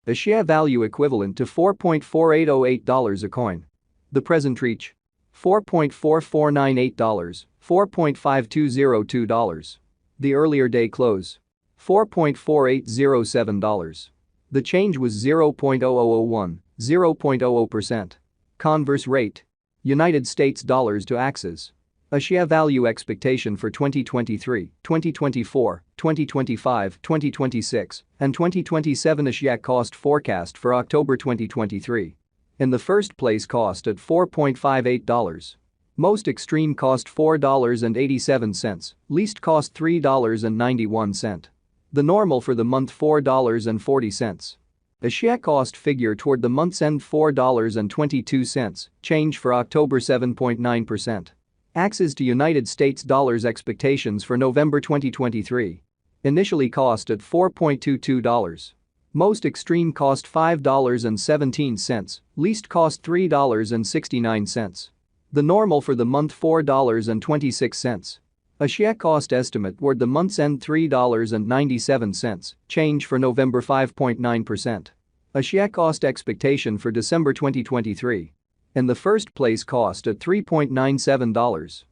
A share value equivalent to $4.4808 a coin. The present reach: $4.4498, $4.5202. The earlier day close: $4.4807. The change was 0.0001, 0.00%. Converse rate: United States dollars to Axes. A share value expectation for 2023, 2024, 2025, 2026, and 2027. A share cost forecast for October 2023. In the first place, cost at $4.58. Most extreme cost $4.87, least cost $3.91. The normal for the month $4.40. A share cost figure toward the month's end $4.22, change for October 7.9%. Axes to United States dollars expectations for November 2023. Initially cost at $4.22. Most extreme cost $5.17, least cost $3.69. The normal for the month $4.26. A share cost estimate toward the month's end $3.97, change for November 5.9%. A share cost expectation for December 2023. In the first place, cost at $3.97.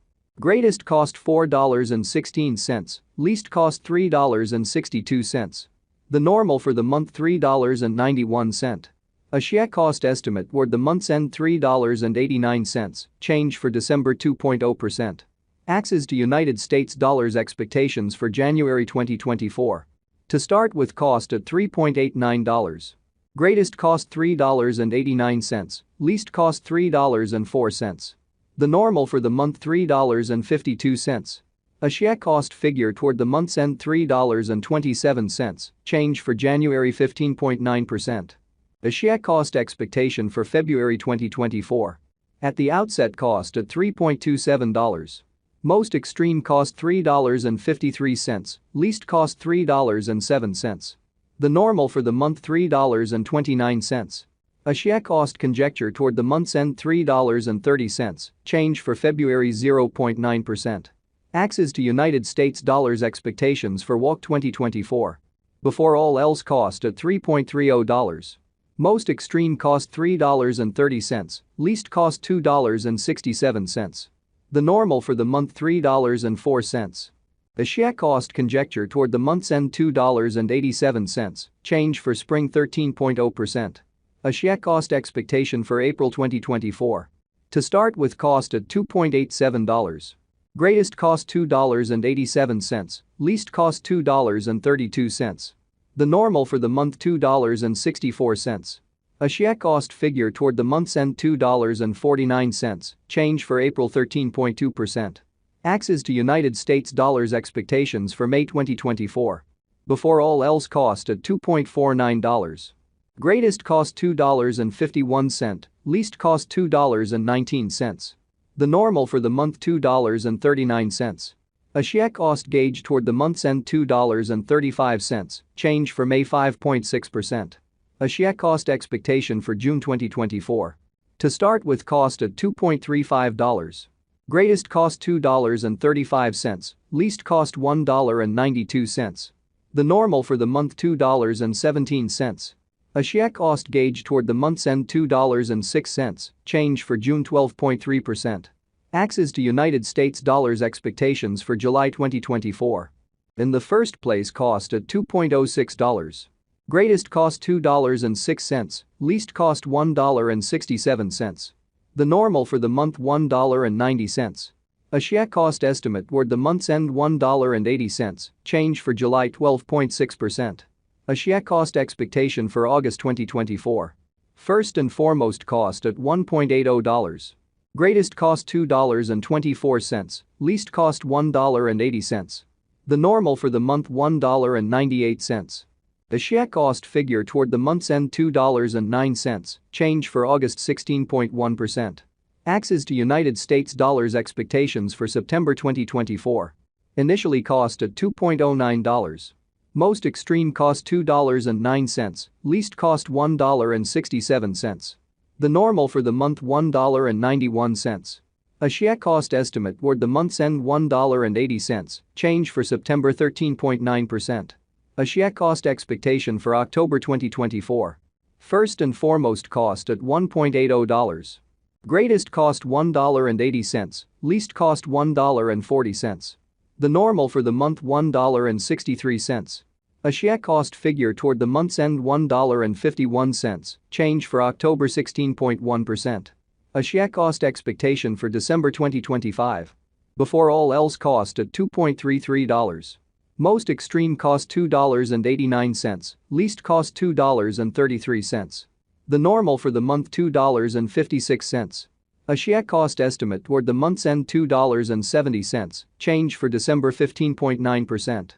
Greatest cost $4.16, least cost $3.62. The normal for the month $3.91. A share cost estimate toward the month's end $3.89, change for December 2.0%. Axes to United States dollars expectations for January 2024. To start with, cost at $3.89. Greatest cost $3.89, least cost $3.04. The normal for the month $3.52. A share cost figure toward the month's end $3.27, change for January 15.9%. A share cost expectation for February 2024. At the outset, cost at $3.27. Most extreme cost $3.53, least cost $3.07. The normal for the month $3.29. A share cost conjecture toward the month's end $3.30, change for February 0.9%. Axes to United States dollars expectations for WAC 2024. Before all else, cost at $3.30. Most extreme cost $3.30, least cost $2.67. The normal for the month $3.04. A share cost conjecture toward the month's end $2.87, change for spring 13.0%. A share cost expectation for April 2024. To start with, cost at $2.87. Greatest cost $2.87, least cost $2.32. The normal for the month $2.64. A share cost figure toward the month's end $2.49, change for April 13.2%. Axes to United States dollars expectations for May 2024. Before all else, cost at $2.49. Greatest cost $2.51, least cost $2.19. The normal for the month $2.39. A share cost gauge toward the month's end $2.35, change for May 5.6%. A share cost expectation for June 2024. To start with, cost at $2.35. Greatest cost $2.35, least cost $1.92. The normal for the month $2.17. A share cost gauge toward the month's end $2.06, change for June 12.3%. Axes to United States dollars expectations for July 2024. In the first place, cost at $2.06. Greatest cost $2.06, least cost $1.67. The normal for the month $1.90. A share cost estimate toward the month's end $1.80, change for July 12.6%. A share cost expectation for August 2024. First and foremost, cost at $1.80. Greatest cost $2.24, least cost $1.80. The normal for the month $1.98. A share cost figure toward the month's end $2.09, change for August 16.1%. Axes to United States dollars expectations for September 2024. Initially cost at $2.09. Most extreme cost $2.09, least cost $1.67. The normal for the month $1.91. A share cost estimate toward the month's end $1.80, change for September 13.9%. A share cost expectation for October 2024. First and foremost cost at $1.80. Greatest cost $1.80, least cost $1.40. The normal for the month $1.63. A Shia cost figure toward the month's end $1.51, change for October 16.1%. A Shia cost expectation for December 2025. Before all else cost at $2.33. Most extreme cost $2.89, least cost $2.33. The normal for the month $2.56. A Shia cost estimate toward the month's end $2.70, change for December 15.9%.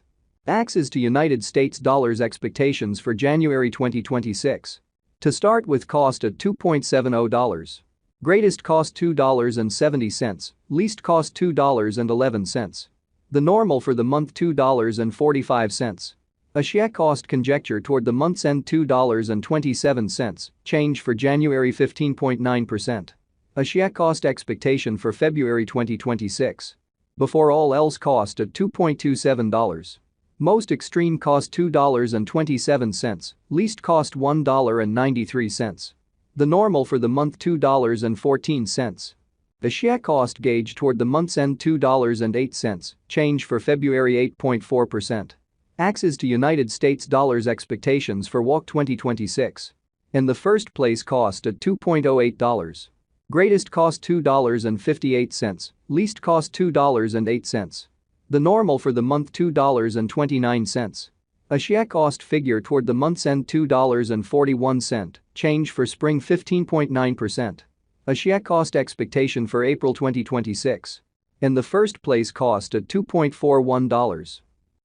Axes to United States dollars expectations for January 2026. To start with cost at $2.70. Greatest cost $2.70, least cost $2.11. The normal for the month $2.45. A Shia cost conjecture toward the month's end $2.27, change for January 15.9%. A Shia cost expectation for February 2026. Before all else cost at $2.27. Most extreme cost $2.27, least cost $1.93. The normal for the month $2.14. A Shia cost gauge toward the month's end $2.08, change for February 8.4%. Axes to United States dollars expectations for WOC 2026. In the first place cost at $2.08. Greatest cost $2.58, least cost $2.08. The normal for the month $2.29. A Shia cost figure toward the month's end $2.41, change for spring 15.9%. A Shia cost expectation for April 2026. In the first place cost at $2.41.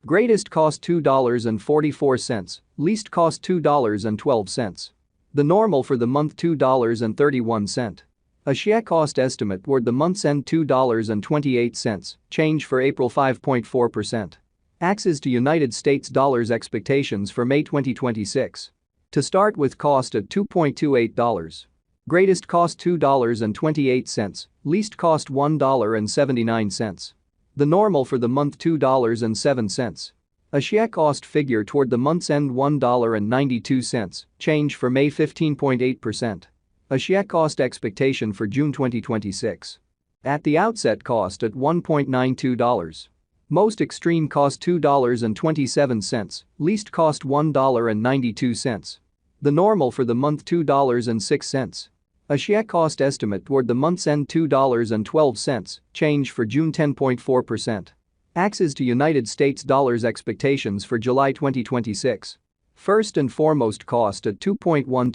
Greatest cost $2.44, least cost $2.12. The normal for the month $2.31. A Shia cost estimate toward the month's end $2.28, change for April 5.4%. Axes to United States dollars expectations for May 2026. To start with cost at $2.28. Greatest cost $2.28, least cost $1.79. The normal for the month $2.07. A Shia cost figure toward the month's end $1.92, change for May 15.8%. A Shia cost expectation for June 2026. At the outset cost at $1.92. Most extreme cost $2.27, least cost $1.92. The normal for the month $2.06. A Shia cost estimate toward the month's end $2.12, change for June 10.4%. Axes to United States dollars expectations for July 2026. First and foremost cost at $2.12.